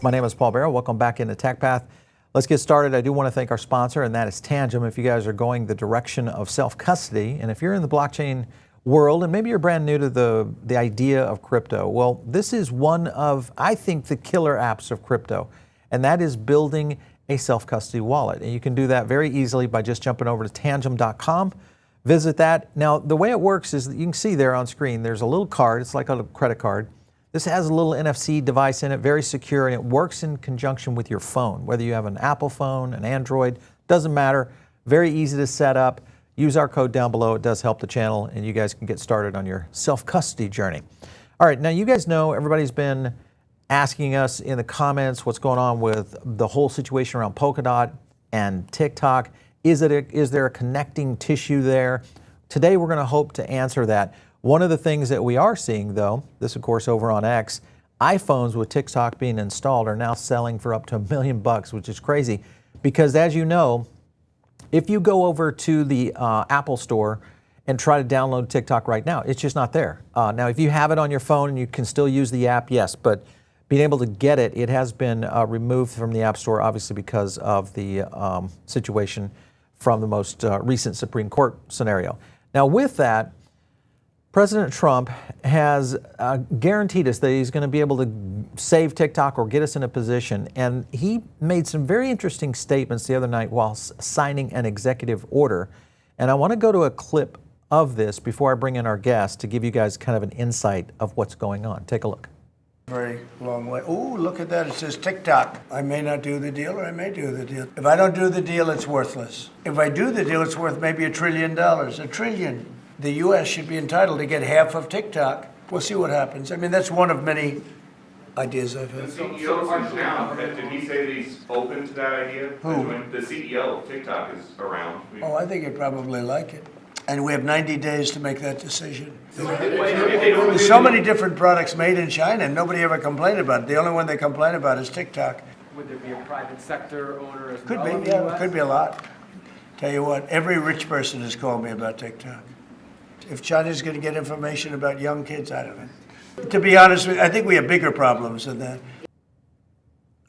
My name is Paul Barrow. Welcome back into TechPath. Let's get started. I do want to thank our sponsor, and that is Tangem. If you guys are going the direction of self-custody, and if you're in the blockchain world, and maybe you're brand new to the idea of crypto, well, this is one of, I think, the killer apps of crypto, and that is building a self-custody wallet. And you can do that very easily by just jumping over to tangem.com. Visit that. Now, the way it works is that you can see there on screen, there's a little card. It's like a credit card. This has a little NFC device in it, very secure, and it works in conjunction with your phone. Whether you have an Apple phone, an Android, doesn't matter. Very easy to set up. Use our code down below. It does help the channel, and you guys can get started on your self-custody journey. All right, now you guys know everybody's been asking us in the comments what's going on with the whole situation around Polkadot and TikTok. Is there a connecting tissue there? Today we're going to hope to answer that. One of the things that we are seeing, though, this of course over on X, iPhones with TikTok being installed are now selling for up to $1 million, which is crazy. Because as you know, if you go over to the Apple Store and try to download TikTok right now, it's just not there. Now, if you have it on your phone and you can still use the app, yes, but being able to get it, it has been removed from the App Store, obviously because of the situation from the most recent Supreme Court scenario. Now, with that, President Trump has guaranteed us that he's going to be able to save TikTok or get us in a position. And he made some very interesting statements the other night while signing an executive order. And I want to go to a clip of this before I bring in our guest to give you guys kind of an insight of what's going on. Take a look. Very long way. Oh, look at that. It says TikTok. I may not do the deal or I may do the deal. If I don't do the deal, it's worthless. If I do the deal, it's worth maybe $1 trillion. $1 trillion. The U.S. should be entitled to get half of TikTok. We'll see what happens. I mean, that's one of many ideas I've had. The CEO is now. Did he say that he's open to that idea? Who? The CEO of TikTok is around. Oh, I think he'd probably like it. And we have 90 days to make that decision. There's so many different products made in China, and nobody ever complained about it. The only one they complain about is TikTok. Would there be a private sector owner as Could well? be, yeah, could be a lot. Tell you what, every rich person has called me about TikTok. If China's going to get information about young kids, I don't know. To be honest with you, I think we have bigger problems than that.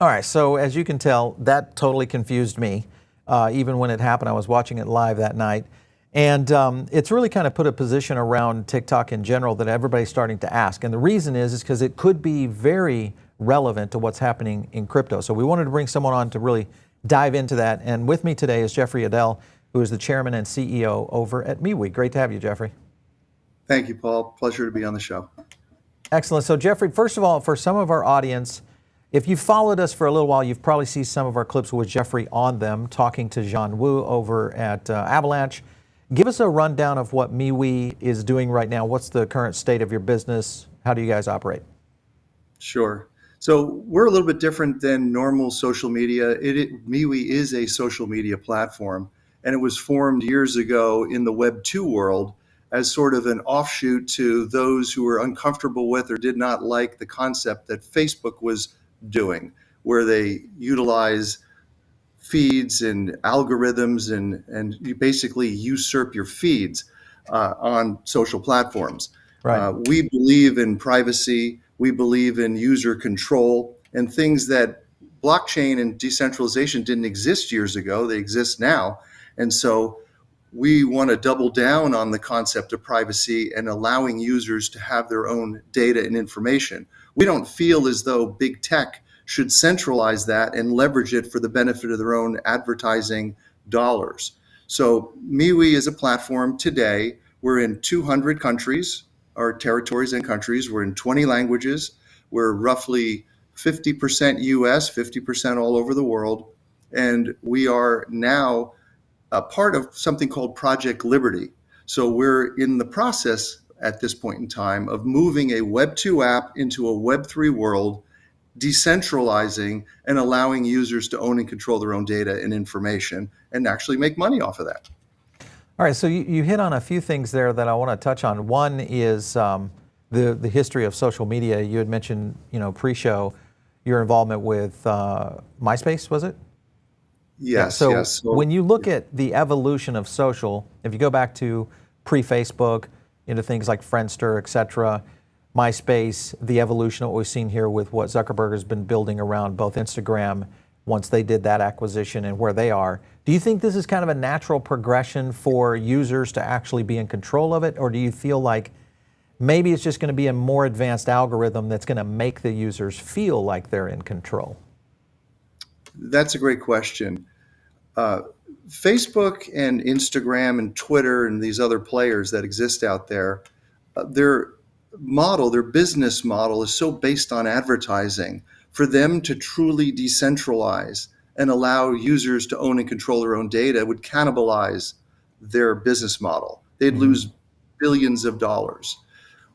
All right, so as you can tell, that totally confused me. Even when it happened, I was watching it live that night. And it's really kind of put a position around TikTok in general that everybody's starting to ask. And the reason is because it could be very relevant to what's happening in crypto. So we wanted to bring someone on to really dive into that. And with me today is Jeffrey Edell, who is the chairman and CEO over at MeWe. Great to have you, Jeffrey. Thank you, Paul. Pleasure to be on the show. Excellent. So Jeffrey, first of all, for some of our audience, if you've followed us for a little while, you've probably seen some of our clips with Jeffrey on them, talking to Jean Wu over at Avalanche. Give us a rundown of what MeWe is doing right now. What's the current state of your business? How do you guys operate? Sure. So we're a little bit different than normal social media. MeWe is a social media platform, and it was formed years ago in the Web 2 world as sort of an offshoot to those who were uncomfortable with or did not like the concept that Facebook was doing, where they utilize feeds and algorithms and you basically usurp your feeds on social platforms. Right. We believe in privacy. We believe in user control and things that blockchain and decentralization didn't exist years ago. They exist now. And so we want to double down on the concept of privacy and allowing users to have their own data and information. We don't feel as though big tech should centralize that and leverage it for the benefit of their own advertising dollars. So MeWe is a platform today. We're in 200 countries, or territories and countries. We're in 20 languages. We're roughly 50% US, 50% all over the world. And we are now a part of something called Project Liberty. So we're in the process at this point in time of moving a Web 2 app into a Web 3 world, decentralizing and allowing users to own and control their own data and information and actually make money off of that. All right, so you hit on a few things there that I want to touch on. One is the history of social media. You had mentioned, pre-show, your involvement with MySpace, was it? Yes. So yes. when you look at the evolution of social, if you go back to pre-Facebook, into things like Friendster, et cetera, MySpace, the evolution of what we've seen here with what Zuckerberg has been building around both Instagram once they did that acquisition and where they are. Do you think this is kind of a natural progression for users to actually be in control of it? Or do you feel like maybe it's just going to be a more advanced algorithm that's going to make the users feel like they're in control? That's a great question. Facebook and Instagram and Twitter and these other players that exist out there, their business model is so based on advertising. For them to truly decentralize and allow users to own and control their own data would cannibalize their business model. They'd lose billions of dollars.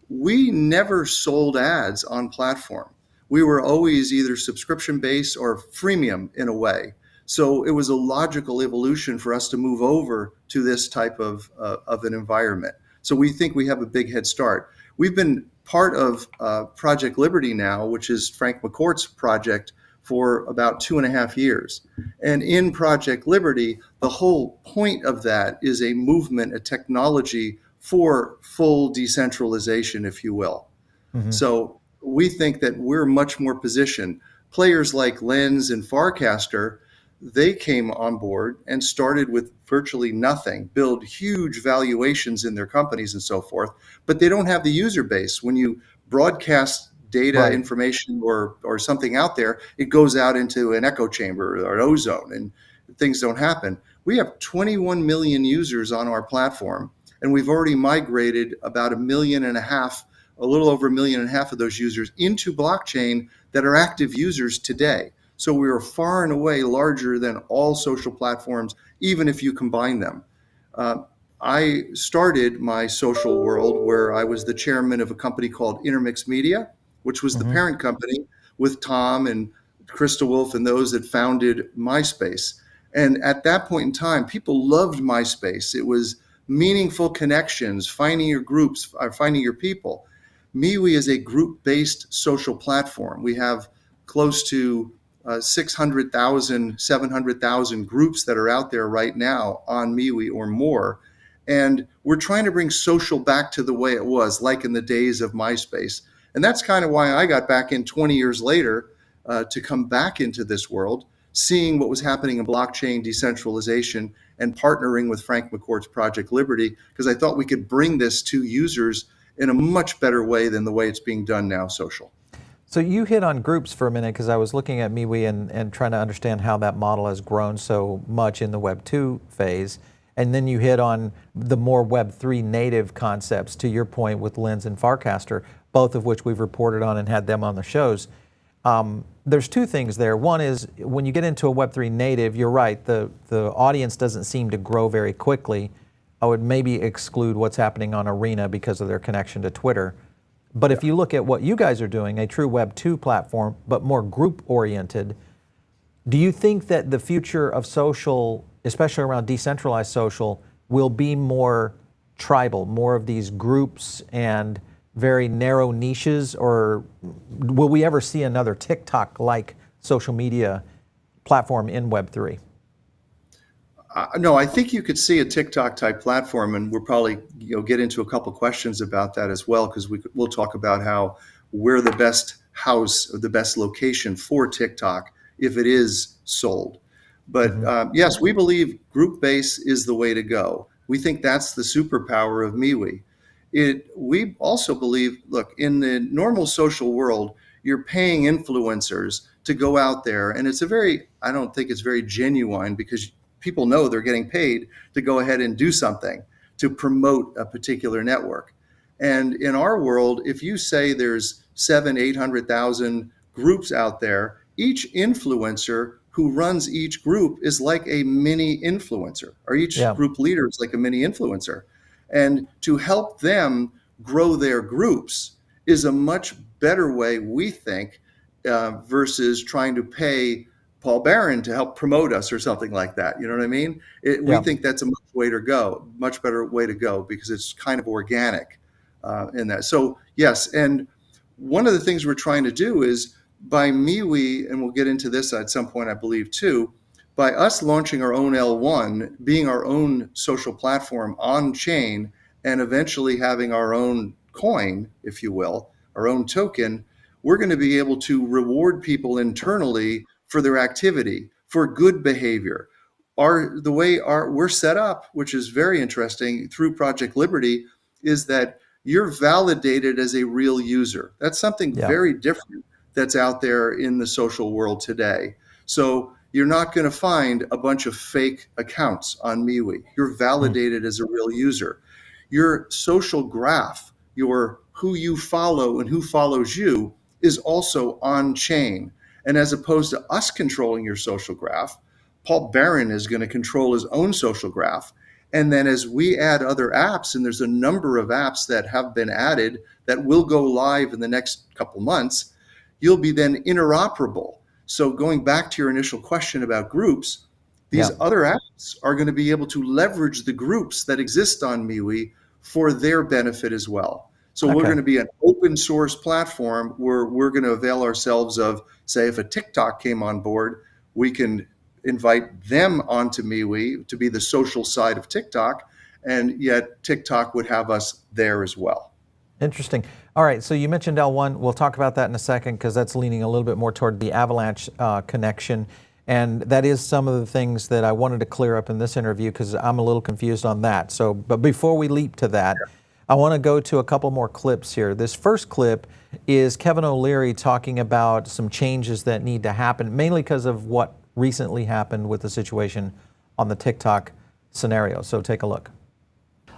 We never sold ads on platform. We were always either subscription-based or freemium in a way. So it was a logical evolution for us to move over to this type of an environment. So we think we have a big head start. We've been part of Project Liberty now, which is Frank McCourt's project, for about 2.5 years. And in Project Liberty, the whole point of that is a movement, a technology for full decentralization, if you will. So we think that we're much more positioned. Players like Lens and Farcaster, they came on board and started with virtually nothing, build huge valuations in their companies and so forth, but they don't have the user base. When you broadcast data, information, or something out there, it goes out into an echo chamber or an ozone, and things don't happen. We have 21 million users on our platform, and we've already migrated about 1.5 million, a little over 1.5 million of those users into blockchain that are active users today. So we are far and away larger than all social platforms, even if you combine them. I started my social world where I was the chairman of a company called Intermix Media, which was the parent company with Tom and Krista Wolf and those that founded MySpace. And at that point in time, people loved MySpace. It was meaningful connections, finding your groups, finding your people. MeWe is a group-based social platform. We have close to 600,000, 700,000 groups that are out there right now on MeWe or more. And we're trying to bring social back to the way it was, like in the days of MySpace. And that's kind of why I got back in 20 years later to come back into this world, seeing what was happening in blockchain decentralization and partnering with Frank McCourt's Project Liberty, because I thought we could bring this to users in a much better way than the way it's being done now, social. So you hit on groups for a minute, because I was looking at MeWe and trying to understand how that model has grown so much in the Web 2 phase. And then you hit on the more Web 3 native concepts, to your point, with Lens and Farcaster, both of which we've reported on and had them on the shows. There's two things there. One is, when you get into a Web 3 native, you're right, the audience doesn't seem to grow very quickly. I would maybe exclude what's happening on Arena because of their connection to Twitter. But if you look at what you guys are doing, a true Web 2 platform, but more group-oriented, do you think that the future of social, especially around decentralized social, will be more tribal, more of these groups and very narrow niches? Or will we ever see another TikTok-like social media platform in Web 3? No, I think you could see a TikTok type platform, and we'll probably get into a couple questions about that as well, because we'll talk about how we're the best house or the best location for TikTok if it is sold. But yes, we believe group base is the way to go. We think that's the superpower of MeWe. We also believe, look, in the normal social world, you're paying influencers to go out there, and I don't think it's very genuine, because people know they're getting paid to go ahead and do something to promote a particular network. And in our world, if you say there's 800,000 groups out there, each influencer who runs each group is like a mini influencer, or each group leader is like a mini influencer. And to help them grow their groups is a much better way, we think, versus trying to pay Paul Barron to help promote us or something like that. You know what I mean? We think that's a much better way to go, because it's kind of organic in that. So yes, and one of the things we're trying to do is, by MeWe, and we'll get into this at some point, I believe too, by us launching our own L1, being our own social platform on chain, and eventually having our own coin, if you will, our own token, we're going to be able to reward people internally for their activity, for good behavior. The way we're set up, which is very interesting through Project Liberty, is that you're validated as a real user. That's something very different that's out there in the social world today. So you're not going to find a bunch of fake accounts on MeWe. You're validated as a real user. Your social graph, your who you follow and who follows you, is also on chain. And as opposed to us controlling your social graph, Paul Barron is going to control his own social graph. And then as we add other apps, and there's a number of apps that have been added that will go live in the next couple months, you'll be then interoperable. So going back to your initial question about groups, these other apps are going to be able to leverage the groups that exist on MeWe for their benefit as well. So we're going to be an open source platform where we're going to avail ourselves of, say, if a TikTok came on board, we can invite them onto MeWe to be the social side of TikTok, and yet TikTok would have us there as well. Interesting. All right, so you mentioned L1. We'll talk about that in a second because that's leaning a little bit more toward the Avalanche connection. And that is some of the things that I wanted to clear up in this interview because I'm a little confused on that. So, but before we leap to that, I want to go to a couple more clips here. This first clip is Kevin O'Leary talking about some changes that need to happen, mainly because of what recently happened with the situation on the TikTok scenario. So take a look.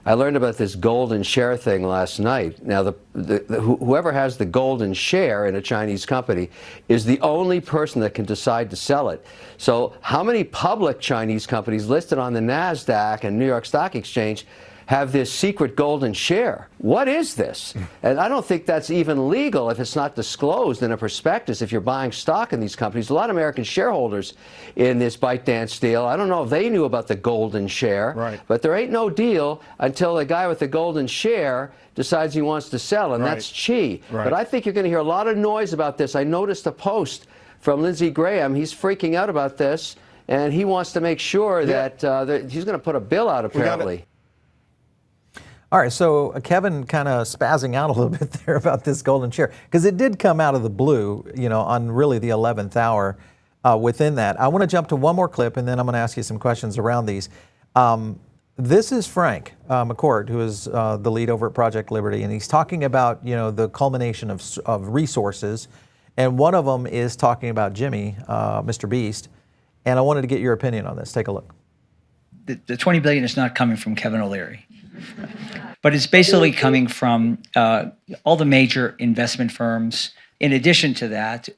I learned about this golden share thing last night. Now, whoever has the golden share in a Chinese company is the only person that can decide to sell it. So how many public Chinese companies listed on the NASDAQ and New York Stock Exchange have this secret golden share? What is this? And I don't think that's even legal if it's not disclosed in a prospectus if you're buying stock in these companies. A lot of American shareholders in this ByteDance deal, I don't know if they knew about the golden share, but there ain't no deal until the guy with the golden share decides he wants to sell, and that's Chi. But I think you're going to hear a lot of noise about this. I noticed a post from Lindsey Graham. He's freaking out about this, and he wants to make sure that he's going to put a bill out, apparently. All right, so Kevin kind of spazzing out a little bit there about this golden share, because it did come out of the blue, you know, on really the 11th hour within that. I want to jump to one more clip, and then I'm going to ask you some questions around these. This is Frank McCourt, who is the lead over at Project Liberty, and he's talking about, you know, the culmination of resources, and one of them is talking about Jimmy, Mr. Beast, and I wanted to get your opinion on this. Take a look. The $20 billion is not coming from Kevin O'Leary. But it's basically coming from all the major investment firms. In addition to that,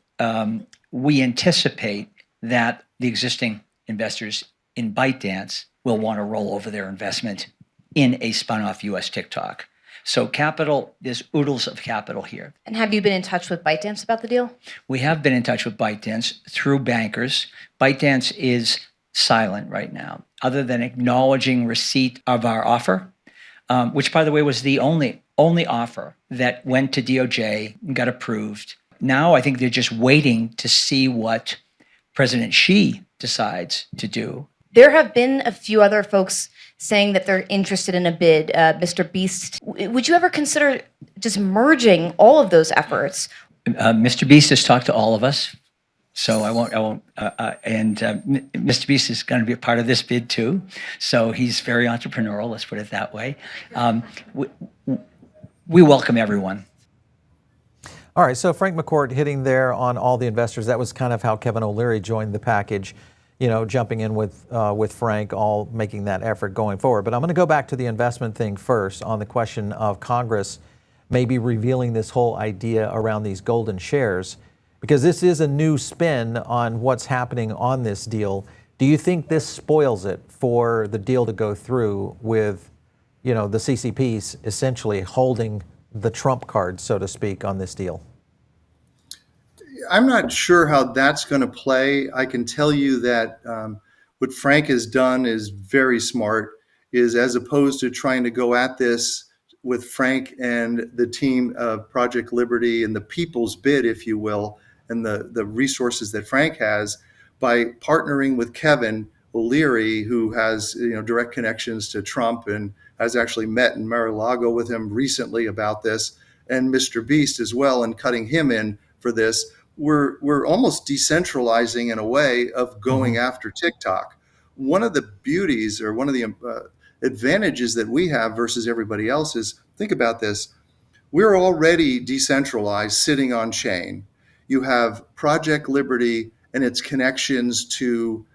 we anticipate that the existing investors in ByteDance will want to roll over their investment in a spun-off U.S. TikTok. So capital, there's oodles of capital here. And have you been in touch with ByteDance about the deal? We have been in touch with ByteDance through bankers. ByteDance is silent right now, other than acknowledging receipt of our offer. Which, by the way, was the only offer that went to DOJ and got approved. Now I think they're just waiting to see what President Xi decides to do. There have been a few other folks saying that they're interested in a bid. Mr. Beast, would you ever consider just merging all of those efforts? Mr. Beast has talked to all of us. So I won't, and Mr. Beast is going to be a part of this bid too. So he's very entrepreneurial, let's put it that way. We welcome everyone. All right, so Frank McCourt hitting there on all the investors. That was kind of how Kevin O'Leary joined the package, you know, jumping in with Frank, all making that effort going forward. But I'm going to go back to the investment thing first on the question of Congress maybe revealing this whole idea around these golden shares, because this is a new spin on what's happening on this deal. Do you think this spoils it for the deal to go through with, you know, the CCPs essentially holding the trump card, so to speak, on this deal? I'm not sure how that's going to play. I can tell you that what Frank has done is very smart, is as opposed to trying to go at this with Frank and the team of Project Liberty and the people's bid, if you will, and the resources that Frank has, by partnering with Kevin O'Leary, who has, you know, direct connections to Trump and has actually met in Mar-a-Lago with him recently about this. and Mr. Beast as well, and cutting him in for this, we're almost decentralizing in a way of going after TikTok. One of the beauties, or one of the advantages that we have versus everybody else is, think about this. We're already decentralized, sitting on chain. You have Project Liberty and its connections to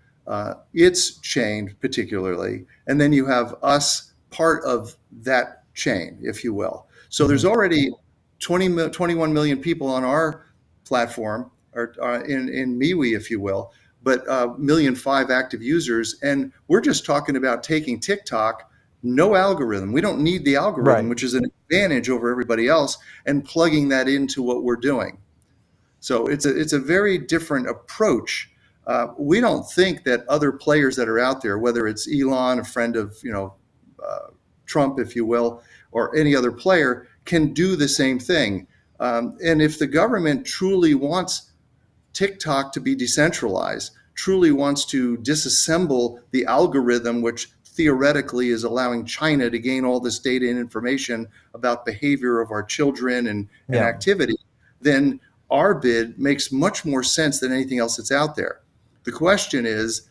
its chain particularly, and then you have us part of that chain, if you will. So there's already 21 million people on our platform, or in MeWe, if you will, but 1.5 million active users, and we're just talking about taking TikTok, no algorithm. We don't need the algorithm, Right. which is an advantage over everybody else, and plugging that into what we're doing. So it's a very different approach. We don't think that other players that are out there, whether it's Elon, a friend of Trump, if you will, or any other player, can do the same thing. And if the government truly wants TikTok to be decentralized, truly wants to disassemble the algorithm, which theoretically is allowing China to gain all this data and information about behavior of our children and activity, then our bid makes much more sense than anything else that's out there. The question is,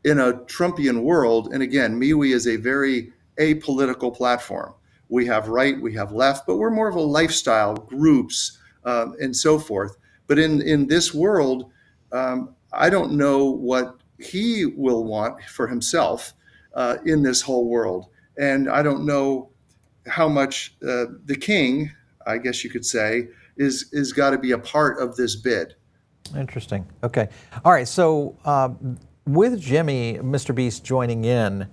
in a Trumpian world, and again, MeWe is a very apolitical platform. We have right, we have left, but we're more of a lifestyle, groups, and so forth. But in this world, I don't know what he will want for himself in this whole world. And I don't know how much the king, I guess you could say, is got to be a part of this bid. Interesting. Okay. All right. So with Jimmy, Mr. Beast joining in,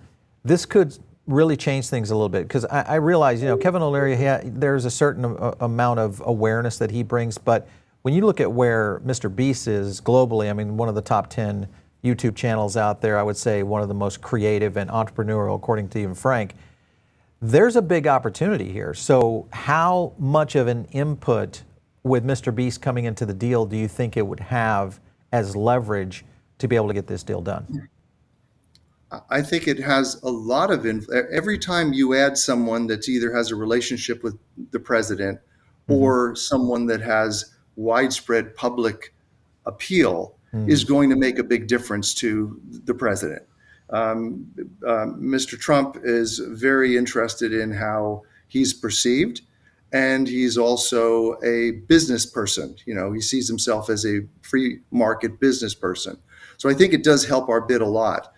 this could really change things a little bit, because I realize, Kevin O'Leary, there's a certain amount of awareness that he brings, but when you look at where Mr. Beast is globally, I mean, one of the top 10 YouTube channels out there, I would say one of the most creative and entrepreneurial, according to even Frank, there's a big opportunity here. So how much of an input with Mr. Beast coming into the deal do you think it would have as leverage to be able to get this deal done? I think it has a lot of every time you add someone that either has a relationship with the president or someone that has widespread public appeal is going to make a big difference to the president. Mr. Trump is very interested in how he's perceived, and he's also a business person. He sees himself as a free market business person. So I think it does help our bid a lot.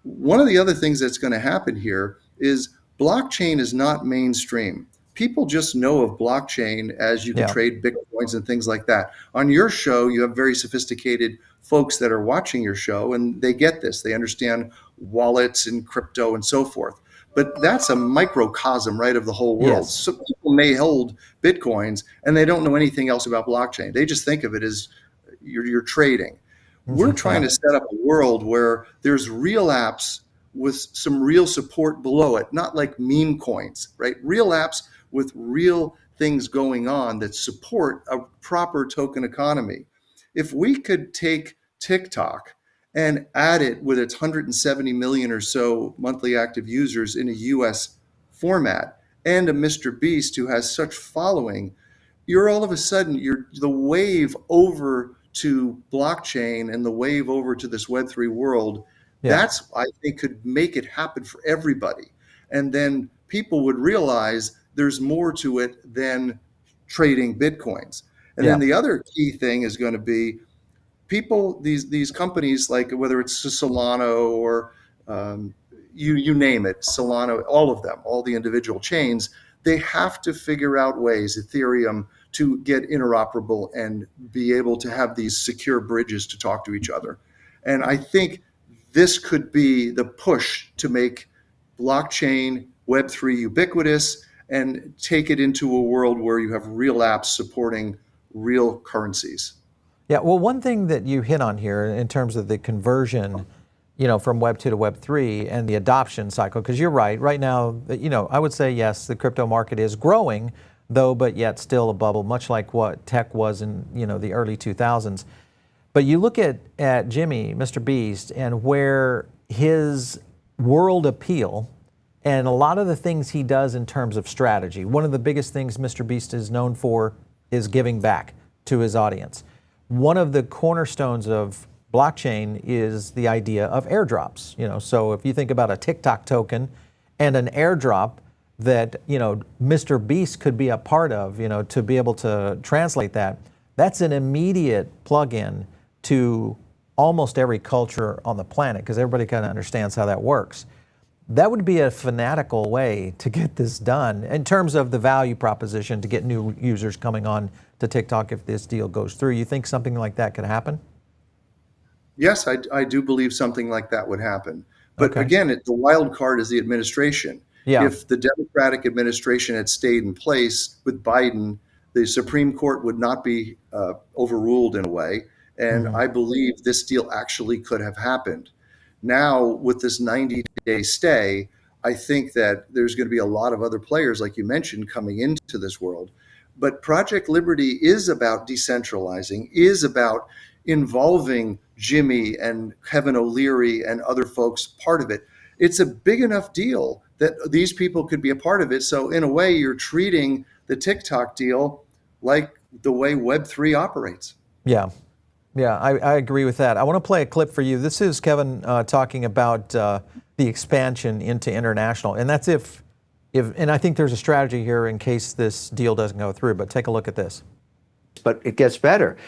One of the other things that's going to happen here is blockchain is not mainstream. People just know of blockchain as you can trade Bitcoins and things like that. On your show, you have very sophisticated folks that are watching your show, and they get this. They understand wallets and crypto and so forth. But that's a microcosm, right, of the whole world. Yes. So people may hold Bitcoins, and they don't know anything else about blockchain. They just think of it as you're trading. We're trying to set up a world where there's real apps with some real support below it, not like meme coins, right? Real apps with real things going on that support a proper token economy. If we could take TikTok and add it with its 170 million or so monthly active users in a US format, and a Mr. Beast who has such following, you're all of a sudden, the wave over to blockchain and the wave over to this Web3 world, that's, I think, could make it happen for everybody. And then people would realize there's more to it than trading Bitcoins. And then the other key thing is going to be people, these companies, like whether it's Solana or you name it, Solana, all of them, all the individual chains, they have to figure out ways, Ethereum, to get interoperable and be able to have these secure bridges to talk to each other. And I think this could be the push to make blockchain Web3 ubiquitous and take it into a world where you have real apps supporting real currencies. Yeah, well, one thing that you hit on here in terms of the conversion, from Web 2 to Web 3 and the adoption cycle, because you're right now, I would say, yes, the crypto market is growing, though, but yet still a bubble, much like what tech was in, the early 2000s. But you look at Jimmy, Mr. Beast, and where his world appeal and a lot of the things he does in terms of strategy. One of the biggest things Mr. Beast is known for is giving back to his audience. One of the cornerstones of blockchain is the idea of airdrops. So if you think about a TikTok token and an airdrop that Mr. Beast could be a part of, to be able to translate that, that's an immediate plug-in to almost every culture on the planet, because everybody kind of understands how that works. That would be a fanatical way to get this done in terms of the value proposition to get new users coming on to TikTok if this deal goes through. You think something like that could happen? Yes, I do believe something like that would happen. But Okay. again, the wild card is the administration. Yeah. If the Democratic administration had stayed in place with Biden, the Supreme Court would not be overruled in a way. And I believe this deal actually could have happened. Now, with this 90-day stay, I think that there's going to be a lot of other players, like you mentioned, coming into this world. But Project Liberty is about decentralizing, is about involving Jimmy and Kevin O'Leary and other folks part of it. It's a big enough deal that these people could be a part of it. So in a way, you're treating the TikTok deal like the way Web3 operates. Yeah. Yeah, I agree with that. I want to play a clip for you. This is Kevin talking about the expansion into international. And that's if, and I think there's a strategy here in case this deal doesn't go through, but take a look at this. But it gets better.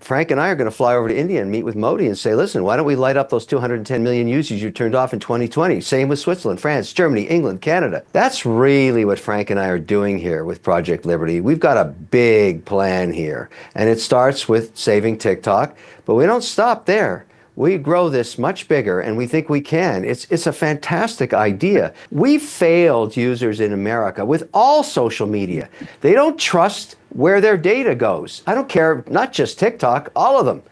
Frank and I are going to fly over to India and meet with Modi and say, listen, why don't we light up those 210 million users you turned off in 2020? Same with Switzerland, France, Germany, England, Canada. That's really what Frank and I are doing here with Project Liberty. We've got a big plan here, and it starts with saving TikTok, but we don't stop there. We grow this much bigger, and we think we can. It's a fantastic idea. We failed users in America with all social media. They don't trust where their data goes. I don't care, not just TikTok, all of them.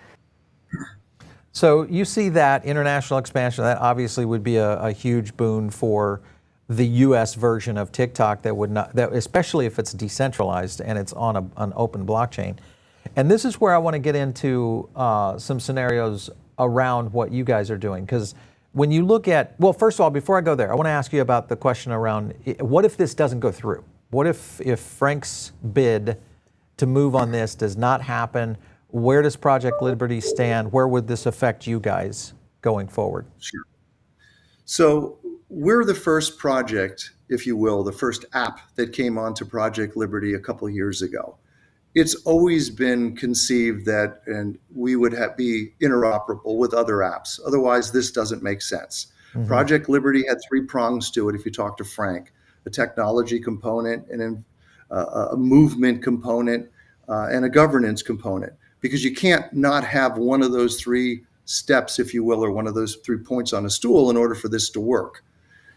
So you see that international expansion, that obviously would be a huge boon for the U.S. version of TikTok that would not, that especially if it's decentralized and it's on an open blockchain. And this is where I want to get into some scenarios around what you guys are doing. Because when you look at, well, first of all, before I go there, I want to ask you about the question around what if this doesn't go through? What if Frank's bid to move on this does not happen? Where does Project Liberty stand? Where would this affect you guys going forward? Sure. So we're the first project, if you will, the first app that came onto Project Liberty a couple of years ago. It's always been conceived that and we would be interoperable with other apps. Otherwise, this doesn't make sense. Mm-hmm. Project Liberty had three prongs to it if you talk to Frank: a technology component, and a movement component, and a governance component. Because you can't not have one of those three steps, if you will, or one of those 3 points on a stool in order for this to work.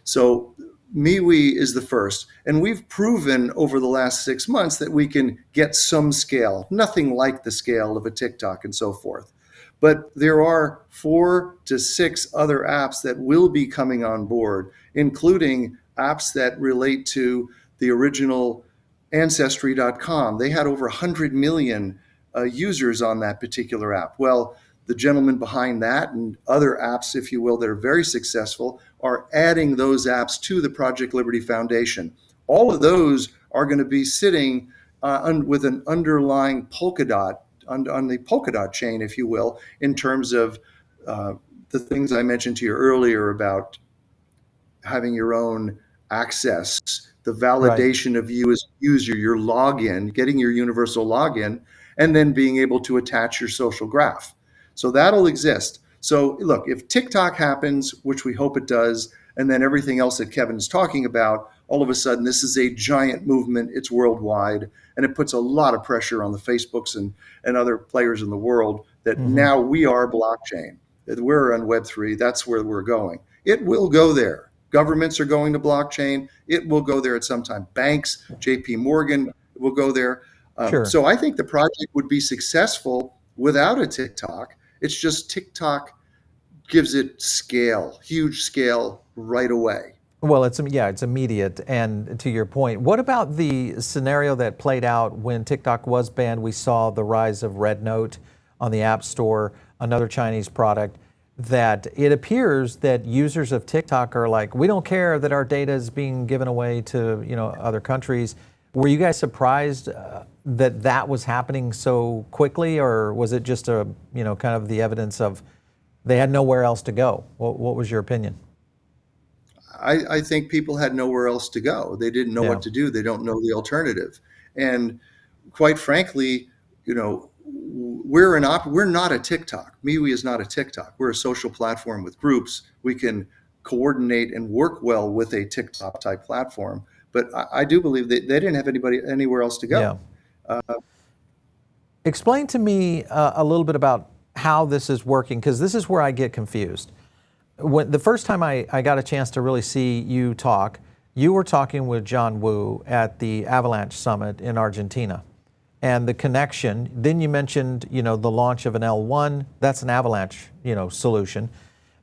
So MeWe is the first, and we've proven over the last 6 months that we can get some scale, nothing like the scale of a TikTok and so forth. But there are 4 to 6 other apps that will be coming on board, including apps that relate to the original Ancestry.com. They had over 100 million users on that particular app. Well, the gentleman behind that and other apps, if you will, that are very successful are adding those apps to the Project Liberty Foundation. All of those are going to be sitting with an underlying Polkadot, on the Polkadot chain, if you will, in terms of the things I mentioned to you earlier about having your own access, the validation of you as a user, your login, getting your universal login, and then being able to attach your social graph. So that'll exist. So look, if TikTok happens, which we hope it does, and then everything else that Kevin's talking about, all of a sudden this is a giant movement, it's worldwide, and it puts a lot of pressure on the Facebooks and other players in the world that now we are blockchain. We're on Web3, that's where we're going. It will go there. Governments are going to blockchain. It will go there at some time. Banks, JP Morgan will go there. Sure. So I think the project would be successful without a TikTok. It's just TikTok gives it scale, huge scale right away. Well, it's immediate. And to your point, what about the scenario that played out when TikTok was banned? We saw the rise of Red Note on the App Store, another Chinese product. that it appears that users of TikTok are like, we don't care that our data is being given away to other countries. Were you guys surprised that that was happening so quickly, or was it just a kind of the evidence of they had nowhere else to go? What was your opinion? I think people had nowhere else to go. They didn't know Yeah. what to do. They don't know the alternative. And quite frankly, we're not a TikTok. MeWe is not a TikTok. We're a social platform with groups. We can coordinate and work well with a TikTok type platform. But I do believe that they didn't have anywhere else to go. Yeah. Explain to me a little bit about how this is working, because this is where I get confused. When the first time I got a chance to really see you talk, you were talking with John Wu at the Avalanche Summit in Argentina, and the connection. Then you mentioned, the launch of an L1. That's an Avalanche, solution.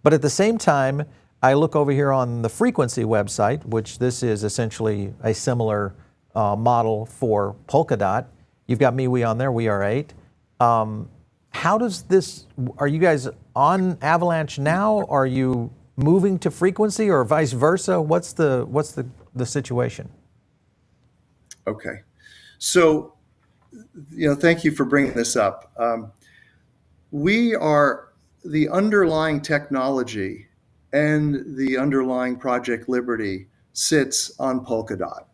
But at the same time, I look over here on the Frequency website, which this is essentially a similar model for Polkadot. You've got MeWe on there. We are 8. How does this? Are you guys on Avalanche now? Are you moving to Frequency, or vice versa? What's the situation? Okay, so thank you for bringing this up. We are the underlying technology, and the underlying Project Liberty sits on Polkadot.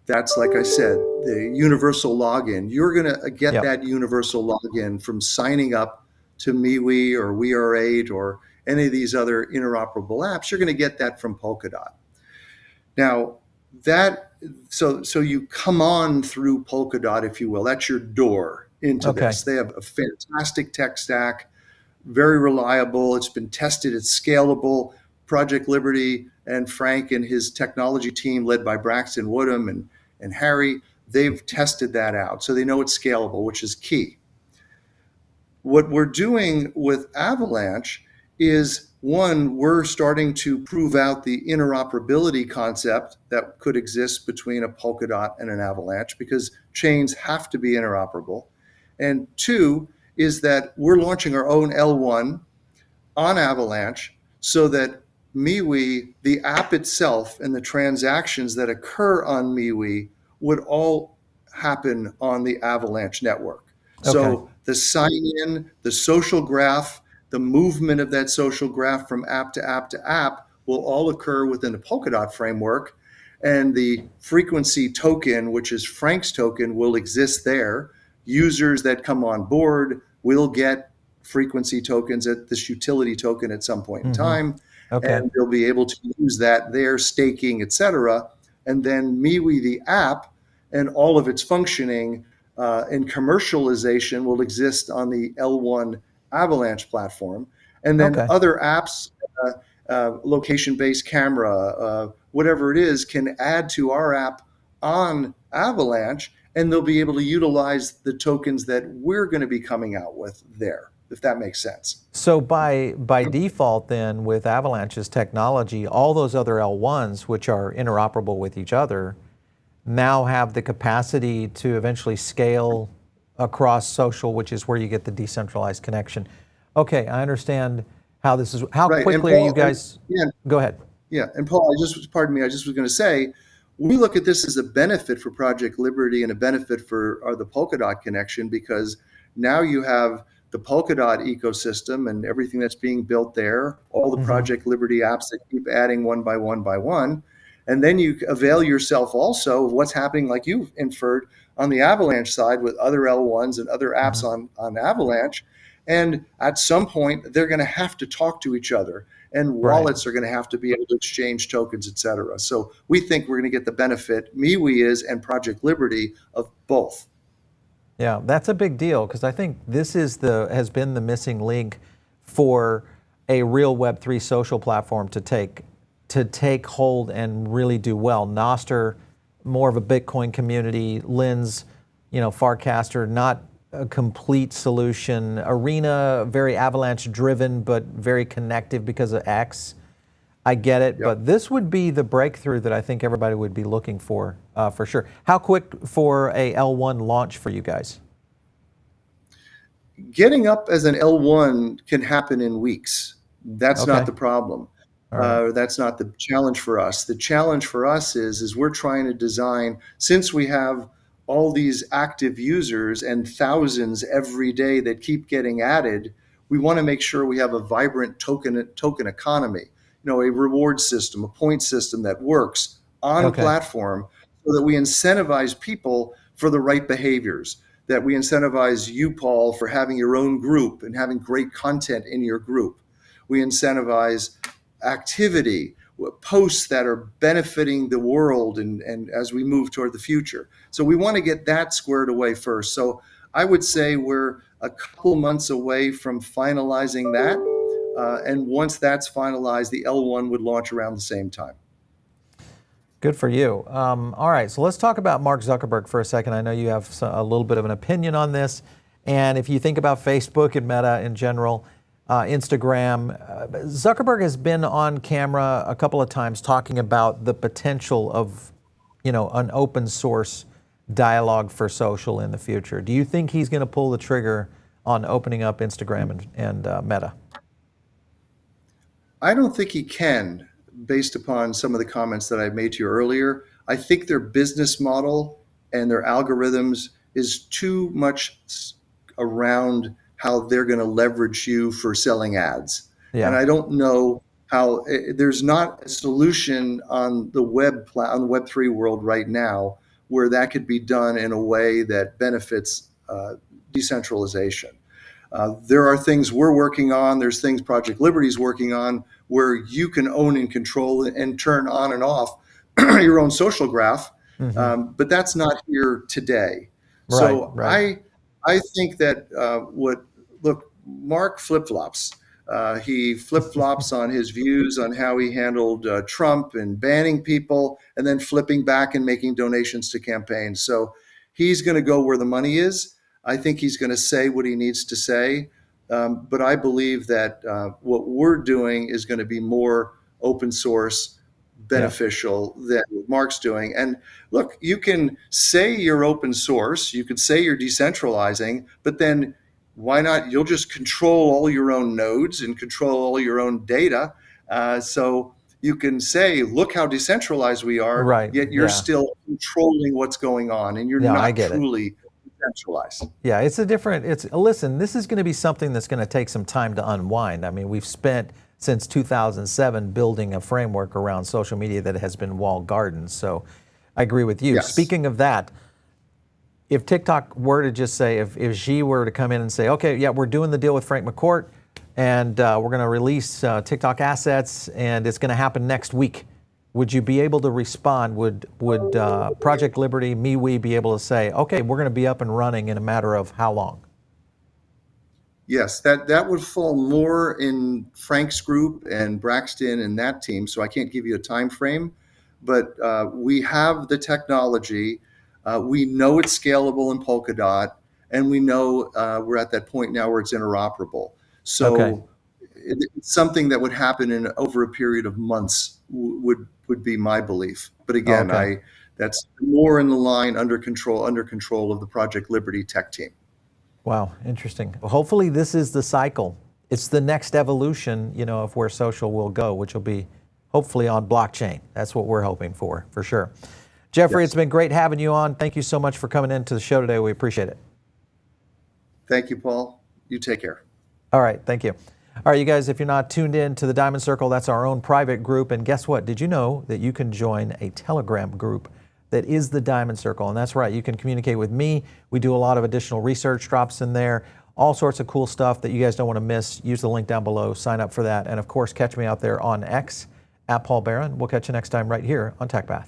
That's, like I said, the universal login. You're going to get that universal login from signing up to MeWe or We Are 8 or any of these other interoperable apps. You're going to get that from Polkadot. Now, so you come on through Polkadot, if you will. That's your door into this. They have a fantastic tech stack, very reliable. It's been tested. It's scalable. Project Liberty and Frank and his technology team, led by Braxton Woodham and Harry, they've tested that out. So they know it's scalable, which is key. What we're doing with Avalanche is, one, we're starting to prove out the interoperability concept that could exist between a Polkadot and an Avalanche, because chains have to be interoperable. And two is that we're launching our own L1 on Avalanche, so that MeWe, the app itself, and the transactions that occur on MeWe would all happen on the Avalanche network. So the sign-in, the social graph, the movement of that social graph from app to app to app will all occur within the Polkadot framework. And the frequency token, which is Frank's token, will exist there. Users that come on board will get frequency tokens at this utility token at some point in time. And they'll be able to use that there, staking, et cetera. And then MeWe, the app, and all of its functioning and commercialization will exist on the L1 Avalanche platform. And then other apps, location-based camera, whatever it is, can add to our app on Avalanche, and they'll be able to utilize the tokens that we're going to be coming out with there, if that makes sense. So by default then, with Avalanche's technology, all those other L1s, which are interoperable with each other, now have the capacity to eventually scale across social, which is where you get the decentralized connection. Okay, I understand how this is. How quickly Paul, are you guys? Go ahead. Yeah, and Paul, pardon me, I just was going to say, we look at this as a benefit for Project Liberty and a benefit for the Polkadot connection, because now you have the Polkadot ecosystem and everything that's being built there, all the Project Liberty apps that keep adding one by one by one. And then you avail yourself also of what's happening, like you've inferred, on the Avalanche side with other L1s and other apps on Avalanche. And at some point, they're going to have to talk to each other, and wallets are going to have to be able to exchange tokens, et cetera. So we think we're going to get the benefit, MeWe is, and Project Liberty, of both. Yeah, that's a big deal, because I think this is has been the missing link for a real Web3 social platform to take hold and really do well. Nostr, more of a Bitcoin community. Lens, Farcaster, not a complete solution. Arena, very Avalanche driven, but very connective because of X. I get it, but this would be the breakthrough that I think everybody would be looking for sure. How quick for a L1 launch for you guys? Getting up as an L1 can happen in weeks. That's Okay. not the problem. All right. That's not the challenge for us. The challenge for us is we're trying to design, since we have all these active users and thousands every day that keep getting added, we want to make sure we have a vibrant token economy, a reward system, a point system that works on Okay. platform so that we incentivize people for the right behaviors, that we incentivize you, Paul, for having your own group and having great content in your group. We incentivize activity, posts that are benefiting the world and as we move toward the future. So we want to get that squared away first. So I would say we're a couple months away from finalizing that. And once that's finalized, the L1 would launch around the same time. Good for you. All right, so let's talk about Mark Zuckerberg for a second. I know you have a little bit of an opinion on this. And if you think about Facebook and Meta in general, Instagram, Zuckerberg has been on camera a couple of times talking about the potential of, an open source dialogue for social in the future. Do you think he's going to pull the trigger on opening up Instagram and Meta? I don't think he can, based upon some of the comments that I made to you earlier. I think their business model and their algorithms is too much around how they're going to leverage you for selling ads. Yeah. And I don't know how there's not a solution on the Web3 world right now where that could be done in a way that benefits decentralization. There are things we're working on. There's things Project Liberty's working on where you can own and control and turn on and off your own social graph. But that's not here today. So Right. I think that Mark flip-flops. He flip-flops on his views on how he handled Trump and banning people and then flipping back and making donations to campaigns. So he's going to go where the money is. I think he's going to say what he needs to say. But I believe that what we're doing is going to be more open source, beneficial than what Mark's doing. And look, you can say you're open source, you could say you're decentralizing, but then why not? You'll just control all your own nodes and control all your own data. So you can say, look how decentralized we are, yet you're still controlling what's going on and you're not truly decentralized. Yeah, listen, this is going to be something that's going to take some time to unwind. I mean, we've spent since 2007 building a framework around social media that has been walled gardens. So I agree with you. Yes. Speaking of that, if TikTok were to just say, if Xi were to come in and say, okay, yeah, we're doing the deal with Frank McCourt and we're going to release TikTok assets and it's going to happen next week, would you be able to respond? Would Project Liberty, MeWe be able to say, okay, we're going to be up and running in a matter of how long? Yes, that would fall more in Frank's group and Braxton and that team. So I can't give you a time frame, but we have the technology. We know it's scalable in Polkadot, and we know we're at that point now where it's interoperable. So it's something that would happen in over a period of months would be my belief. But again, that's more in the line under control of the Project Liberty tech team. Wow, interesting. Well, hopefully this is the cycle. It's the next evolution, of where social will go, which will be hopefully on blockchain. That's what we're hoping for sure. Jeffrey, It's been great having you on. Thank you so much for coming into the show today. We appreciate it. Thank you, Paul. You take care. All right, thank you. All right, you guys, if you're not tuned in to the Diamond Circle, that's our own private group. And guess what? Did you know that you can join a Telegram group that is the Diamond Circle? And that's right, you can communicate with me. We do a lot of additional research drops in there, all sorts of cool stuff that you guys don't want to miss. Use the link down below, sign up for that. And of course, catch me out there on X, @Paul Barron. We'll catch you next time right here on TechPath.